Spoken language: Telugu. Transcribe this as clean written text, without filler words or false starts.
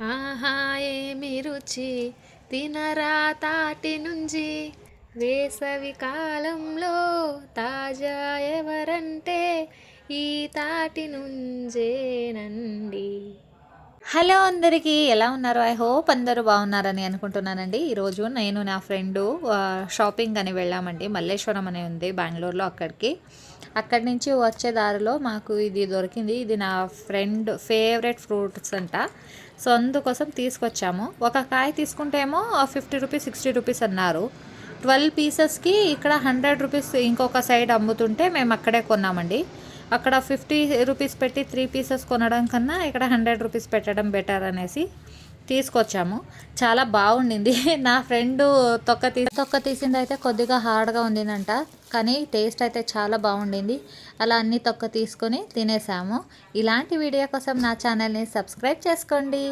ఆహా ఏమి రుచి తినరా తాటి నుంచి వేసవి కాలంలో తాజా ఎవరంటే ఈ తాటి నుంజేనండి. హలో అందరికీ ఎలా ఉన్నారు? ఐ హోప్ అందరూ బాగున్నారని అనుకుంటున్నానండి. ఈరోజు నేను నా ఫ్రెండు షాపింగ్ అని వెళ్ళామండి. మల్లేశ్వరం అని ఉంది బెంగళూరులో. అక్కడి నుంచి వచ్చే దారిలో మాకు ఇది దొరికింది. ఇది నా ఫ్రెండ్ ఫేవరెట్ ఫ్రూట్స్ అంట. సో అందుకోసం తీసుకొచ్చాము. ఒక కాయ తీసుకుంటే ఏమో 50 రూపీస్ 60 రూపీస్ అన్నారు. 12 పీసెస్కి ఇక్కడ 100 రూపీస్ ఇంకొక సైడ్ అమ్ముతుంటే మేము అక్కడే కొన్నామండి. అక్కడ 50 రూపీస్ పెట్టి 3 పీసెస్ కొనడం కన్నా ఇక్కడ 100 రూపీస్ పెట్టడం బెటర్ అనేసి తీసుకొచ్చాము. చాలా బాగుండింది. నా ఫ్రెండు తొక్క తీసింది అయితే కొద్దిగా హార్డ్గా ఉండిందంట, కానీ టేస్ట్ అయితే చాలా బాగుండింది. అలా అన్ని తొక్క తీసుకొని తినేసాము. ఇలాంటి వీడియో కోసం నా ఛానల్ని సబ్స్క్రైబ్ చేసుకోండి.